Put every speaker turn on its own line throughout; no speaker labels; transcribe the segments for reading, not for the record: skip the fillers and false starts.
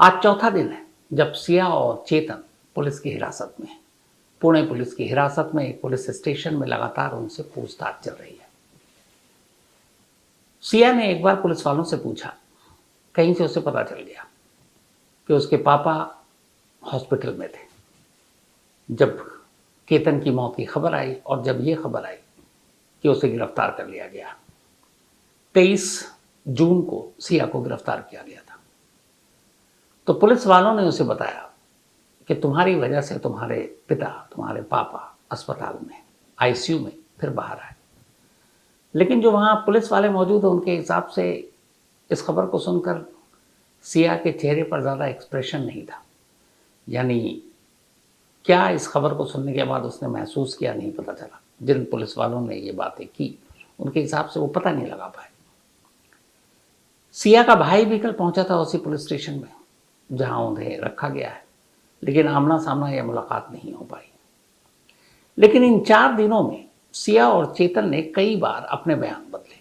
आज चौथा दिन है जब सिया और चेतन पुलिस की हिरासत में है। पुणे पुलिस की हिरासत में एक पुलिस स्टेशन में लगातार उनसे पूछताछ चल रही है। सिया ने एक बार पुलिस वालों से पूछा, कहीं से उसे पता चल गया कि उसके पापा हॉस्पिटल में थे जब केतन की मौत की खबर आई, और जब यह खबर आई कि उसे गिरफ्तार कर लिया गया। 23 जून को सिया को गिरफ्तार किया गया था। तो पुलिस वालों ने उसे बताया कि तुम्हारी वजह से तुम्हारे पिता, तुम्हारे पापा अस्पताल में, आईसीयू में फिर बाहर आए। लेकिन जो वहाँ पुलिस वाले मौजूद हैं, उनके हिसाब से इस खबर को सुनकर सिया के चेहरे पर ज़्यादा एक्सप्रेशन नहीं था। यानी क्या इस खबर को सुनने के बाद उसने महसूस किया, नहीं पता चला। जिन पुलिस वालों ने ये बातें की, उनके हिसाब से वो पता नहीं लगा पाए। सिया का भाई भी कल पहुंचा था उसी पुलिस स्टेशन में जहां उन्हें रखा गया है, लेकिन आमना सामना यह मुलाकात नहीं हो पाई। लेकिन इन 4 दिनों में सिया और चेतन ने कई बार अपने बयान बदले,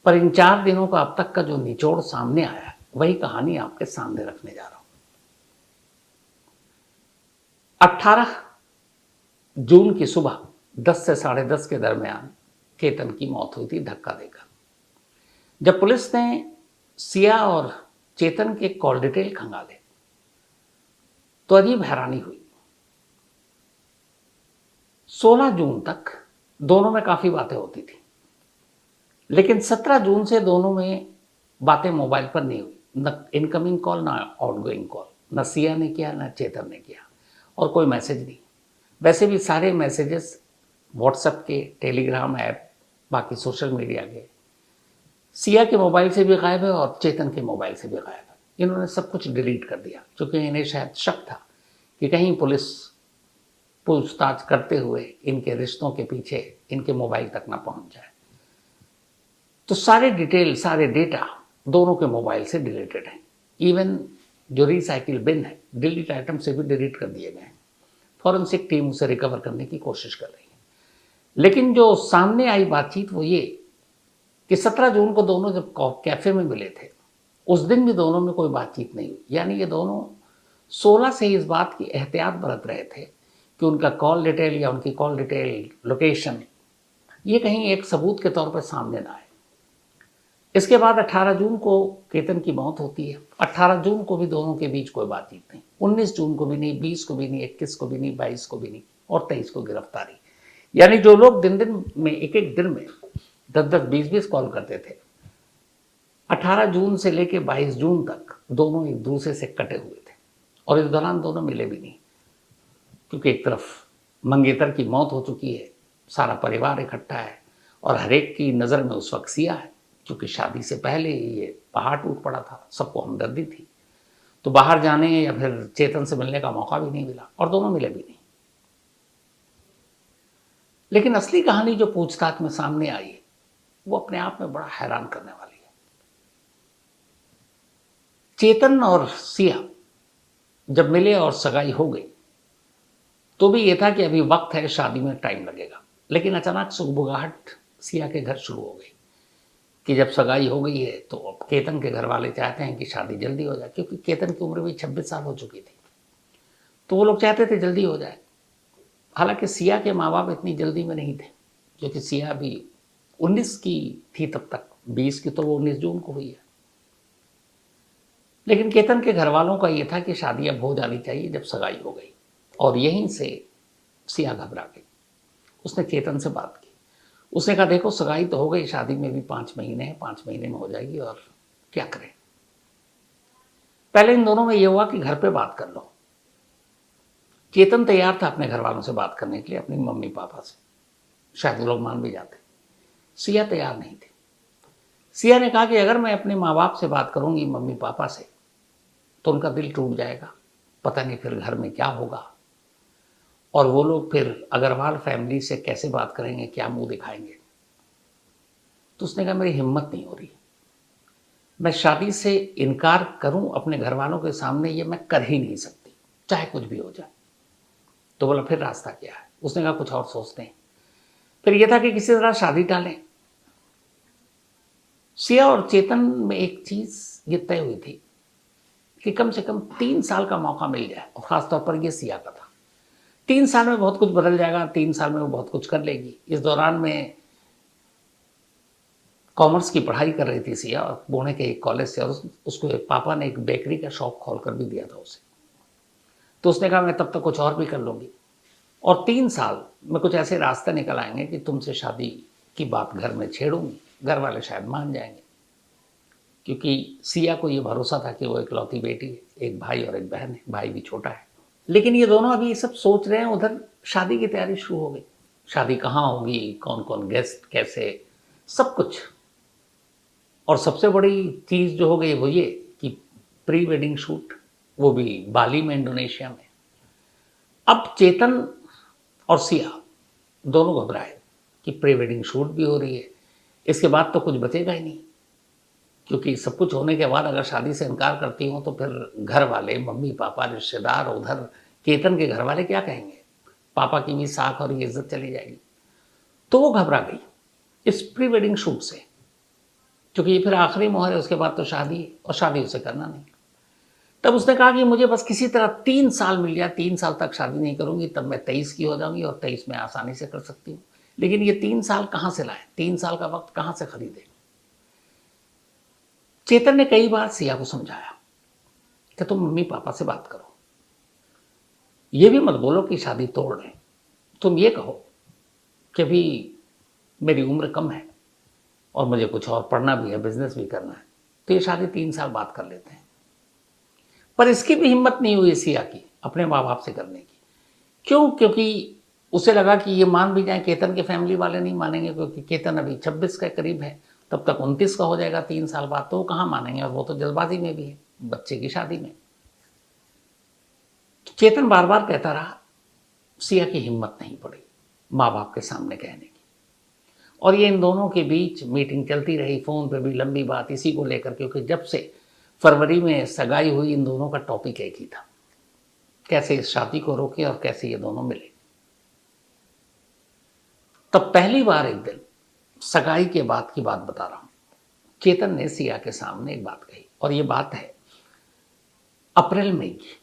पर इन 4 दिनों का अब तक का जो निचोड़ सामने आया है, वही कहानी आपके सामने रखने जा रहा हूं। 18 जून की सुबह 10 से 10:30 के दरमियान केतन की मौत हुई थी धक्का देकर। जब पुलिस ने सिया और चेतन के कॉल डिटेल खंगाले तो अजीब हैरानी हुई। 16 जून तक दोनों में काफी बातें होती थी, लेकिन 17 जून से दोनों में बातें मोबाइल पर नहीं हुई। न इनकमिंग कॉल, ना आउटगोइंग कॉल, न सिया ने किया, न चेतन ने किया, और कोई मैसेज नहीं। वैसे भी सारे मैसेजेस व्हाट्सएप के, टेलीग्राम ऐप, बाकी सोशल मीडिया के सिया के मोबाइल से भी गायब है और चेतन के मोबाइल से भी गायब है। इन्होंने सब कुछ डिलीट कर दिया, क्योंकि इन्हें शायद शक था कि कहीं पुलिस पूछताछ करते हुए इनके रिश्तों के पीछे इनके मोबाइल तक ना पहुंच जाए। तो सारे डिटेल, सारे डेटा दोनों के मोबाइल से डिलीटेड है। इवन जो रिसाइकिल बिन है, डिलीट आइटम से भी डिलीट कर दिए गए हैं। फॉरेंसिक टीम उसे रिकवर करने की कोशिश कर रही है। लेकिन जो सामने आई बातचीत वो ये कि 17 जून को दोनों जब कैफे में मिले थे, उस दिन भी दोनों में कोई बातचीत नहीं हुई। यानी ये दोनों 16 से इस बात की एहतियात बरत रहे थे कि उनका कॉल डिटेल या उनकी कॉल डिटेल, लोकेशन, ये कहीं एक सबूत के तौर पर सामने ना आए। इसके बाद 18 जून को केतन की मौत होती है। 18 जून को भी दोनों के बीच कोई बातचीत नहीं। 19 जून को भी नहीं, 20 को भी नहीं, 21 को भी नहीं, 22 को भी नहीं, और 23 को गिरफ्तारी। यानी जो लोग दिन दिन में, एक एक दिन में 10-10, 20-20 कॉल करते थे, 18 जून से लेकर 22 जून तक दोनों एक दूसरे से कटे हुए थे, और इस दौरान दोनों मिले भी नहीं। क्योंकि एक तरफ मंगेतर की मौत हो चुकी है, सारा परिवार इकट्ठा है, और हर एक की नज़र में उस वक्त सिया है, क्योंकि शादी से पहले ये पहाड़ टूट पड़ा था, सबको हमदर्दी थी। तो बाहर जाने या फिर चेतन से मिलने का मौका भी नहीं मिला, और दोनों मिले भी नहीं। लेकिन असली कहानी जो पूछताछ में सामने आई है, वो अपने आप में बड़ा हैरान करने वाली है। चेतन और सिया जब मिले और सगाई हो गई, तो भी ये था कि अभी वक्त है, शादी में टाइम लगेगा। लेकिन अचानक सुगबुगाहट सिया के घर शुरू हो गई कि जब सगाई हो गई है तो अब केतन के घर वाले चाहते हैं कि शादी जल्दी हो जाए, क्योंकि केतन की उम्र भी 26 साल हो चुकी थी। तो वो लोग चाहते थे जल्दी हो जाए। हालांकि सिया के माँ बाप इतनी जल्दी में नहीं थे, क्योंकि सिया भी 19 की थी तब तक, 20 की तो वो 19 जून को हुई है। लेकिन केतन के घर वालों का ये था कि शादी अब हो जानी चाहिए जब सगाई हो गई। और यहीं से सिया घबरा गई। उसने केतन से बात की। उसने कहा, देखो सगाई तो हो गई, शादी में भी 5 महीने हैं, 5 महीने में हो जाएगी, और क्या करें। पहले इन दोनों में यह हुआ कि घर पे बात कर लो। केतन तैयार था अपने घर वालों से बात करने के लिए, अपनी मम्मी पापा से, शायद वो लोग मान भी जाते। सिया तैयार नहीं थी। सिया ने कहा कि अगर मैं अपने माँ बाप से बात करूंगी, मम्मी पापा से, तो उनका दिल टूट जाएगा, पता नहीं फिर घर में क्या होगा, और वो लोग फिर अग्रवाल फैमिली से कैसे बात करेंगे, क्या मुंह दिखाएंगे। तो उसने कहा, मेरी हिम्मत नहीं हो रही, मैं शादी से इनकार करूं अपने घर वालों के सामने, ये मैं कर ही नहीं सकती, चाहे कुछ भी हो जाए। तो बोला, फिर रास्ता क्या है। उसने कहा, कुछ और सोचते हैं। फिर यह था कि किसी तरह शादी टालें। सिया और चेतन में एक चीज ये तय हुई थी कि कम से कम 3 साल का मौका मिल जाए, और ख़ासतौर पर ये सिया का था। 3 साल में बहुत कुछ बदल जाएगा, 3 साल में वो बहुत कुछ कर लेगी। इस दौरान में कॉमर्स की पढ़ाई कर रही थी सिया, और पुणे के एक कॉलेज से, और उसको पापा ने एक बेकरी का शॉप खोल कर भी दिया था उसे। तो उसने कहा मैं तब तक कुछ और भी कर लूँगी, और 3 साल में कुछ ऐसे रास्ते निकल आएंगे कि तुमसे शादी की बात घर में छेड़ूंगी, घर वाले शायद मान जाएंगे, क्योंकि सिया को ये भरोसा था कि वो इकलौती बेटी है, एक भाई और एक बहन है, भाई भी छोटा है। लेकिन ये दोनों अभी ये सब सोच रहे हैं, उधर शादी की तैयारी शुरू हो गई। शादी कहाँ होगी, कौन कौन गेस्ट, कैसे, सब कुछ। और सबसे बड़ी चीज़ जो हो गई वो ये कि प्री वेडिंग शूट, वो भी बाली में, इंडोनेशिया में। अब चेतन और सिया दोनों घबराए कि प्री वेडिंग शूट भी हो रही है, इसके बाद तो कुछ बचेगा ही नहीं, क्योंकि सब कुछ होने के बाद अगर शादी से इनकार करती हूँ तो फिर घर वाले, मम्मी पापा, रिश्तेदार, उधर केतन के घर वाले क्या कहेंगे, पापा की भी साख और इज्जत चली जाएगी। तो वो घबरा गई इस प्री वेडिंग शूट से, क्योंकि ये फिर आखिरी मोहर है, उसके बाद तो शादी है, और शादी उसे करना नहीं। तब उसने कहा कि मुझे बस किसी तरह 3 साल मिल जाए, 3 साल तक शादी नहीं करूंगी, तब मैं 23 की हो जाऊंगी, और 23 में आसानी से कर सकती हूँ। लेकिन ये 3 साल कहाँ से लाए, 3 साल का वक्त कहाँ से खरीदे। चेतन ने कई बार सिया को समझाया कि तुम मम्मी पापा से बात करो, ये भी मत बोलो कि शादी तोड़ रहे, तुम ये कहो कि अभी मेरी उम्र कम है और मुझे कुछ और पढ़ना भी है, बिजनेस भी करना है, तो ये शादी 3 साल बाद कर लेते हैं। पर इसकी भी हिम्मत नहीं हुई सिया की अपने माँ बाप से करने की। क्यों? क्योंकि उसे लगा कि ये मान भी जाए, केतन के फैमिली वाले नहीं मानेंगे, क्योंकि केतन अभी 26 के करीब है, तब तक 29 का हो जाएगा 3 साल बाद, तो वो कहाँ मानेंगे, और वो तो जल्दबाजी में भी है बच्चे की शादी में। चेतन बार बार कहता रहा, सिया की हिम्मत नहीं पड़ी माँ बाप के सामने कहने की। और ये इन दोनों के बीच मीटिंग चलती रही, फ़ोन पे भी लंबी बात इसी को लेकर, क्योंकि जब से फरवरी में सगाई हुई इन दोनों का टॉपिक एक ही था, कैसे इस शादी को रोके और कैसे ये दोनों मिले। तब पहली बार एक दिन, सगाई के बाद की बात बता रहा हूं, चेतन ने सिया के सामने एक बात कही, और ये बात है अप्रैल मई की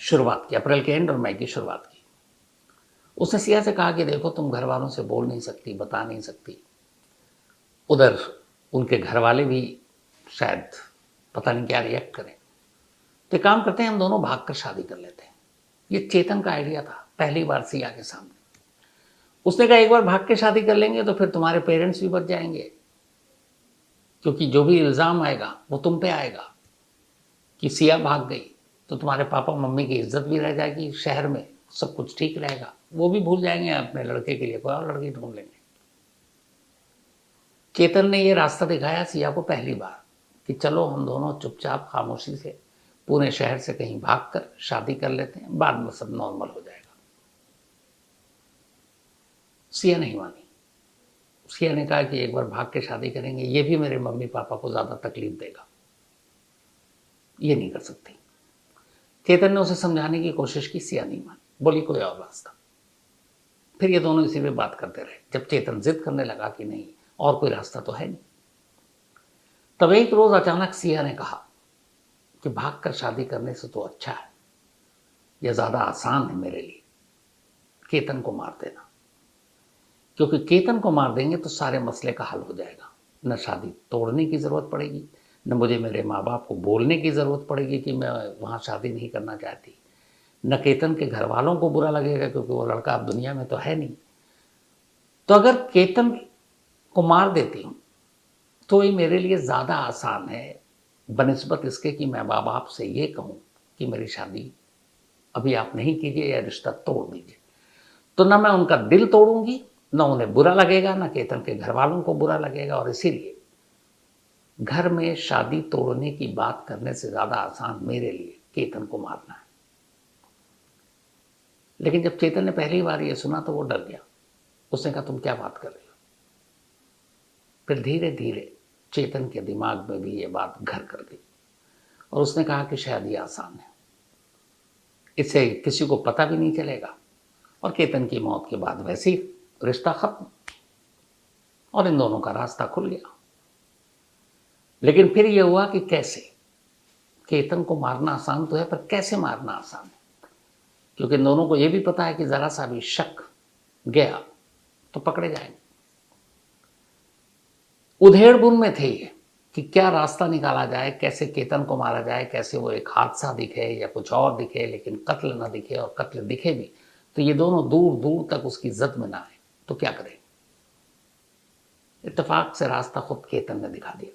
शुरुआत की, अप्रैल के एंड और मई की शुरुआत की। उसने सिया से कहा कि देखो, तुम घर वालों से बोल नहीं सकती, बता नहीं सकती, उधर उनके घर वाले भी शायद पता नहीं क्या रिएक्ट करें, तो एक काम करते हैं, हम दोनों भाग कर शादी कर लेते हैं। ये चेतन का आइडिया था पहली बार सिया के सामने। उसने कहा एक बार भाग के शादी कर लेंगे तो फिर तुम्हारे पेरेंट्स भी बच जाएंगे, क्योंकि जो भी इल्ज़ाम आएगा वो तुम पे आएगा कि सिया भाग गई, तो तुम्हारे पापा मम्मी की इज्जत भी रह जाएगी शहर में, सब कुछ ठीक रहेगा, वो भी भूल जाएंगे, अपने लड़के के लिए कोई और लड़की ढूंढ लेंगे। चेतन ने ये रास्ता दिखाया सिया को पहली बार कि चलो हम दोनों चुपचाप खामोशी से पूरे शहर से कहीं भाग कर शादी कर लेते हैं, बाद में सब नॉर्मल हो जाएगा। सिया नहीं मानी। सिया ने कहा कि एक बार भाग के शादी करेंगे, ये भी मेरे मम्मी पापा को ज़्यादा तकलीफ देगा, ये नहीं कर सकती। चेतन ने उसे समझाने की कोशिश की, सिया नहीं मानी, बोली कोई और रास्ता। फिर ये दोनों इसी पे बात करते रहे, जब चेतन जिद करने लगा कि नहीं, और कोई रास्ता तो है नहीं। तब एक रोज अचानक सिया ने कहा कि भाग कर शादी करने से तो अच्छा है, यह ज़्यादा आसान है मेरे लिए, केतन को मार देना, क्योंकि केतन को मार देंगे तो सारे मसले का हल हो जाएगा, न शादी तोड़ने की ज़रूरत पड़ेगी, न मुझे मेरे माँ बाप को बोलने की ज़रूरत पड़ेगी कि मैं वहाँ शादी नहीं करना चाहती, न केतन के घर वालों को बुरा लगेगा, क्योंकि वो लड़का अब दुनिया में तो है नहीं। तो अगर केतन को मार देती हूँ तो ये मेरे लिए ज़्यादा आसान है बनिस्बत इसके कि मैं माँ बाप से ये कहूँ कि मेरी शादी अभी आप नहीं कीजिए या रिश्ता तोड़ दीजिए। तो ना मैं उनका दिल तोड़ूंगी, ना उन्हें बुरा लगेगा, ना केतन के घर वालों को बुरा लगेगा, और इसीलिए घर में शादी तोड़ने की बात करने से ज़्यादा आसान मेरे लिए केतन को मारना है। लेकिन जब चेतन ने पहली बार ये सुना तो वो डर गया। उसने कहा तुम क्या बात कर रही हो। फिर धीरे धीरे चेतन के दिमाग में भी ये बात घर कर गई, और उसने कहा कि शायद ये आसान है, इससे किसी को पता भी नहीं चलेगा, और केतन की मौत के बाद वैसे ही रिश्ता खत्म, और इन दोनों का रास्ता खुल गया। लेकिन फिर यह हुआ कि कैसे केतन को मारना आसान तो है, पर कैसे मारना आसान है, क्योंकि इन दोनों को यह भी पता है कि जरा सा भी शक गया तो पकड़े जाएंगे। उधेड़बुन में थे ये कि क्या रास्ता निकाला जाए, कैसे केतन को मारा जाए, कैसे वो एक हादसा दिखे या कुछ और दिखे लेकिन कत्ल ना दिखे, और कत्ल दिखे भी तो ये दोनों दूर दूर तक उसकी जद में ना आए, तो क्या करें। इत्तेफाक से रास्ता खुद केतन ने दिखा दिया।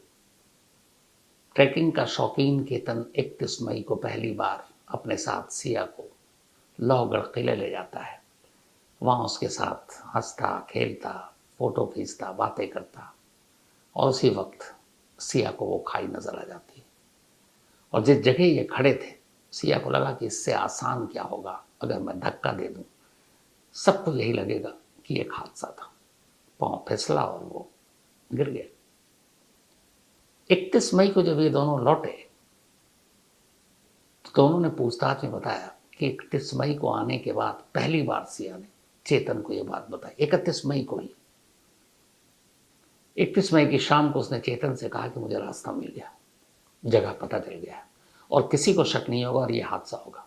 ट्रैकिंग का शौकीन केतन 31 मई को पहली बार अपने साथ सिया को लोहगढ़ किले ले जाता है। वहां उसके साथ हंसता खेलता, फोटो खींचता, बातें करता, और उसी वक्त सिया को वो खाई नजर आ जाती है। और जिस जगह ये खड़े थे, सिया को लगा कि इससे आसान क्या होगा, अगर मैं धक्का दे दूं सबको यही लगेगा कि एक हादसा था। पांव फिसला और वो गिर गया। 31 मई को जब ये दोनों लौटे तो दोनों ने पूछताछ में बताया कि 31 मई को आने के बाद पहली बार सिया ने चेतन को यह बात बताई। 31 मई को ही, 31 मई की शाम को उसने चेतन से कहा कि मुझे रास्ता मिल गया, जगह पता चल गया और किसी को शक नहीं होगा और यह हादसा होगा।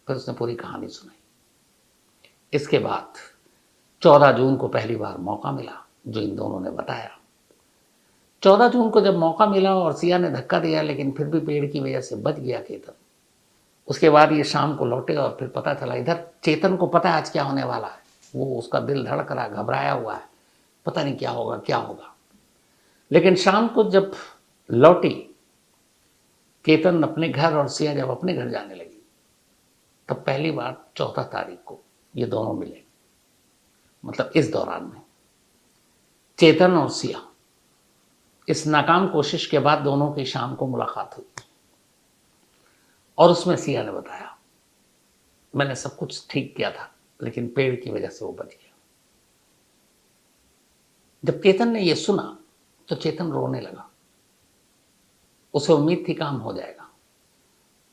फिर उसने पूरी कहानी सुनाई। इसके बाद 14 जून को पहली बार मौका मिला, जो इन दोनों ने बताया। 14 जून को जब मौका मिला और सिया ने धक्का दिया, लेकिन फिर भी पेड़ की वजह से बच गया केतन। उसके बाद ये शाम को लौटे और फिर पता चला, इधर चेतन को पता है आज क्या होने वाला है, वो उसका दिल धड़क रहा, घबराया हुआ है, पता नहीं क्या होगा क्या होगा। लेकिन शाम को जब लौटी केतन अपने घर और सिया जब अपने घर जाने लगी, तब पहली बार 14 तारीख को ये दोनों मिले। मतलब इस दौरान में चेतन और सिया, इस नाकाम कोशिश के बाद दोनों की शाम को मुलाकात हुई और उसमें सिया ने बताया, मैंने सब कुछ ठीक किया था लेकिन पेड़ की वजह से वो बच गया। जब चेतन ने यह सुना तो चेतन रोने लगा। उसे उम्मीद थी काम हो जाएगा।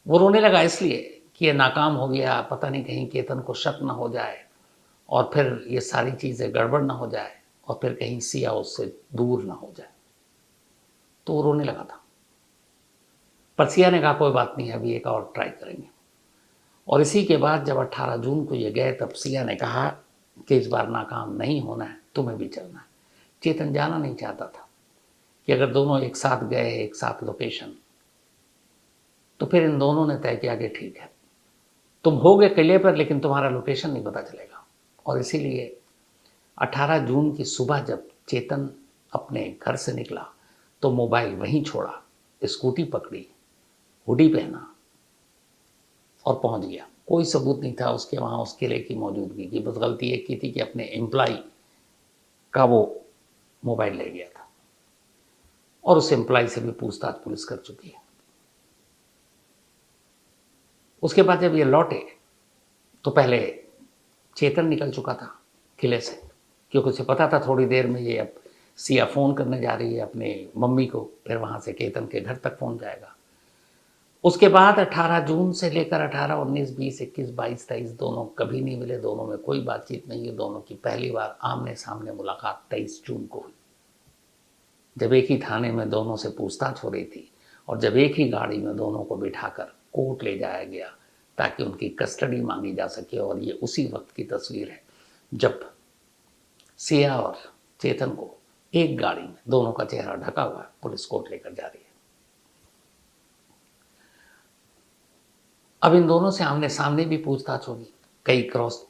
वो रोने लगा इसलिए कि ये नाकाम हो गया, पता नहीं कहीं केतन को शक ना हो जाए और फिर ये सारी चीज़ें गड़बड़ ना हो जाए और फिर कहीं सिया उससे दूर ना हो जाए, तो वो रोने लगा था। पर सिया ने कहा कोई बात नहीं, अभी एक और ट्राई करेंगे। और इसी के बाद जब 18 जून को ये गए, तब सिया ने कहा कि इस बार नाकाम नहीं होना है, तुम्हें भी चलना है। चेतन जाना नहीं चाहता था कि अगर दोनों एक साथ गए, एक साथ लोकेशन, तो फिर इन दोनों ने तय किया कि ठीक है, तुम होगे किले पर लेकिन तुम्हारा लोकेशन नहीं पता चलेगा। और इसीलिए 18 जून की सुबह जब चेतन अपने घर से निकला तो मोबाइल वहीं छोड़ा, स्कूटी पकड़ी, हुडी पहना और पहुंच गया। कोई सबूत नहीं था उसके वहां उस किले की मौजूदगी की। बस गलती एक की थी कि अपने एम्प्लॉय का वो मोबाइल ले गया था और उस एम्प्लॉय से भी पूछताछ पुलिस कर चुकी है। उसके बाद जब ये लौटे तो पहले चेतन निकल चुका था किले से, क्योंकि उसे पता था थोड़ी देर में ये अब सिया फ़ोन करने जा रही है अपने मम्मी को, फिर वहाँ से केतन के घर तक फ़ोन जाएगा। उसके बाद 18 जून से लेकर 18, 19, 20, 21, 22, 23 दोनों कभी नहीं मिले, दोनों में कोई बातचीत नहीं है। दोनों की पहली बार आमने सामने मुलाकात 23 जून को हुई, जब एक ही थाने में दोनों से पूछताछ हो रही थी और जब एक ही गाड़ी में दोनों को बिठाकर कोर्ट ले जाया गया ताकि उनकी कस्टडी मांगी जा सके। और ये उसी वक्त की तस्वीर है जब सिया और चेतन को एक गाड़ी में, दोनों का चेहरा ढका हुआ है, पुलिस कोर्ट लेकर जा रही है। अब इन दोनों से आमने सामने भी पूछताछ होगी, कई क्रॉस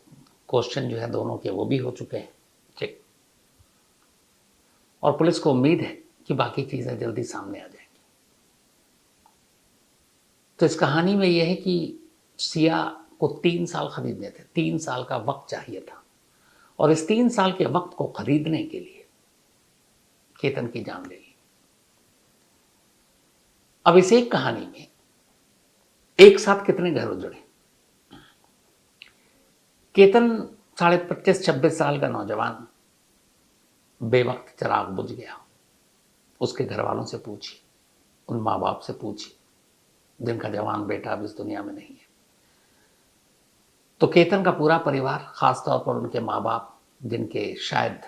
क्वेश्चन जो है दोनों के वो भी हो चुके हैं चेक, और पुलिस को उम्मीद है कि बाकी चीजें जल्दी सामने आ जाएंगी। तो इस कहानी में यह है कि सिया को 3 साल खरीदने थे, 3 साल का वक्त चाहिए था, और इस 3 साल के वक्त को खरीदने के लिए केतन की जान ले ली। अब इस एक कहानी में एक साथ कितने घर उजड़े। केतन 25-26 साल का नौजवान बेवक्त चिराग बुझ गया। उसके घर वालों से पूछी, उन माँ बाप से पूछी जिनका जवान बेटा अब इस दुनिया में नहीं है। तो केतन का पूरा परिवार, खासतौर पर उनके माँ बाप, जिनके शायद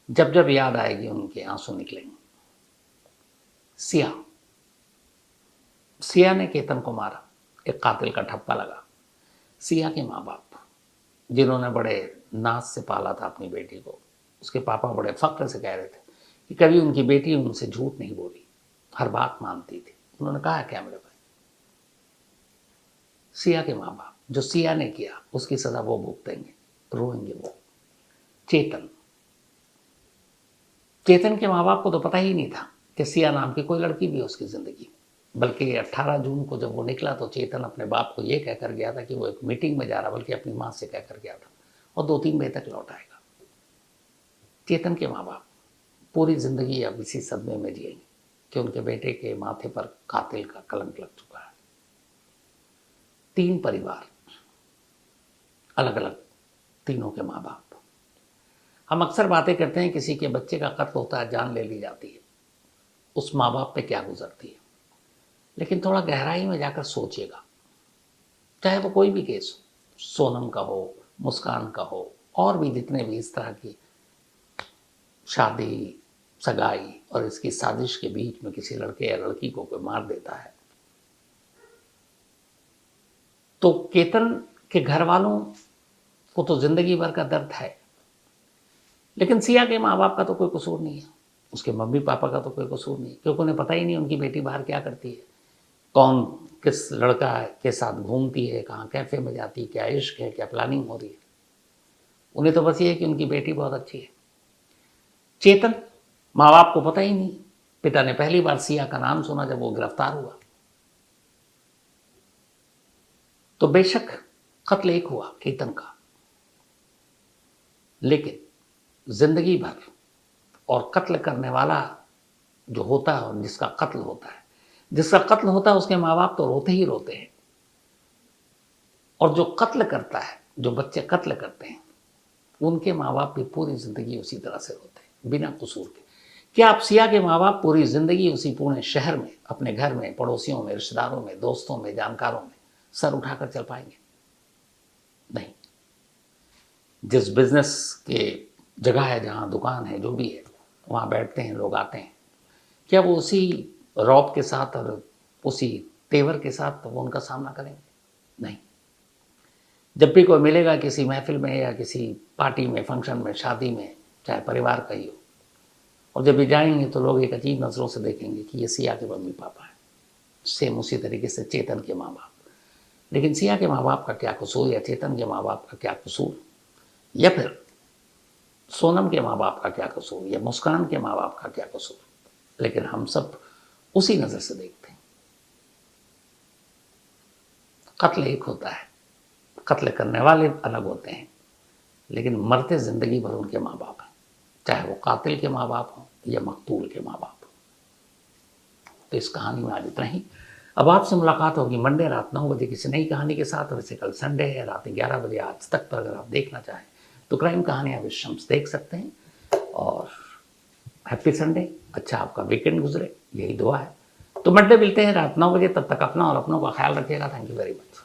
जब जब याद आएगी उनके आंसू निकलेंगे। सिया सिया ने केतन को मारा, एक कातिल का ठप्पा लगा। सिया के माँ बाप जिन्होंने बड़े नाज से पाला था अपनी बेटी को, उसके पापा बड़े फख्र से कह रहे थे कि कभी उनकी बेटी उनसे झूठ नहीं बोली, हर बात मानती थी। उन्होंने कहा कैमरे पर, सिया के माँ बाप, जो सिया ने किया उसकी सजा वो भुगतेंगे, रोएंगे वो। चेतन के माँ बाप को तो पता ही नहीं था कि सिया नाम की कोई लड़की भी है उसकी ज़िंदगी। बल्कि 18 जून को जब वो निकला तो चेतन अपने बाप को ये कहकर गया था कि वो एक मीटिंग में जा रहा, बल्कि अपनी माँ से कहकर गया था, और 2-3 बजे तक लौट आएगा। चेतन के माँ बाप पूरी ज़िंदगी अब इसी सदमे में जिएंगे कि उनके बेटे के माथे पर कातिल का कलंक लग चुका है। 3 परिवार, अलग अलग, तीनों के माँ बाप। हम अक्सर बातें करते हैं किसी के बच्चे का कत्ल होता है, जान ले ली जाती है, उस माँ बाप पे क्या गुजरती है। लेकिन थोड़ा गहराई में जाकर सोचिएगा, चाहे वो कोई भी केस हो, सोनम का हो, मुस्कान का हो, और भी जितने भी इस तरह की शादी, सगाई और इसकी साजिश के बीच में किसी लड़के या लड़की को कोई मार देता है, तो केतन के घर वालों को तो जिंदगी भर का दर्द है, लेकिन सिया के माँ बाप का तो कोई कसूर नहीं है, उसके मम्मी पापा का तो कोई कसूर नहीं, क्योंकि उन्हें पता ही नहीं उनकी बेटी बाहर क्या करती है, कौन किस लड़का के साथ घूमती है, कहाँ कैफे में जाती है, क्या इश्क है, क्या प्लानिंग हो रही है। उन्हें तो बस ये है कि उनकी बेटी बहुत अच्छी है। चेतन, माँ बाप को पता ही नहीं, पिता ने पहली बार सिया का नाम सुना जब वो गिरफ्तार हुआ। तो बेशक कत्ल एक हुआ केतन का, लेकिन जिंदगी भर, और कत्ल करने वाला जो होता है और जिसका कत्ल होता है उसके माँ बाप तो रोते ही रोते हैं, और जो कत्ल करता है, जो बच्चे कत्ल करते हैं, उनके माँ बाप भी पूरी जिंदगी उसी तरह से रोते हैं बिना कसूर के। क्या आप सिया के माँ बाप पूरी जिंदगी उसी पुणे शहर में, अपने घर में, पड़ोसियों में, रिश्तेदारों में, दोस्तों में, जानकारों में सर उठाकर चल पाएंगे? नहीं। जिस बिजनेस के जगह है, जहाँ दुकान है, जो भी है, वहाँ बैठते हैं लोग, आते हैं, क्या वो उसी रौब के साथ और उसी तेवर के साथ वो उनका सामना करेंगे? नहीं। जब भी कोई मिलेगा किसी महफिल में या किसी पार्टी में, फंक्शन में, शादी में, चाहे परिवार का ही हो, और जब भी जाएंगे तो लोग एक अजीब नज़रों से देखेंगे कि ये सिया के मम्मी पापा हैं। सेम उसी तरीके से चेतन के माँ बाप। लेकिन सिया के माँ बाप का क्या कसूर, या चेतन के माँ बाप का क्या कसूर, या फिर सोनम के माँ बाप का क्या कसूर, या मुस्कान के माँ बाप का क्या कसूर, लेकिन हम सब उसी नज़र से देखते हैं। कत्ल एक होता है, कत्ल करने वाले अलग होते हैं, लेकिन मरते जिंदगी भर उनके माँ बाप हैं, चाहे वो कातिल के माँ बाप हों या मकतूल के माँ बाप हों। तो इस कहानी में आज इतना ही। अब आपसे मुलाकात होगी मंडे रात 9 बजे किसी नई कहानी के साथ। वैसे कल संडे है, रात 11 बजे आज तक पर अगर आप देखना चाहें तो क्राइम कहानियाँ विद शम्स देख सकते हैं। और हैप्पी संडे, अच्छा आपका वीकेंड गुजरे, यही दुआ है। तो मंडे मिलते हैं रात 9 बजे, तब तक अपना और अपनों का ख्याल रखिएगा। Thank you very much.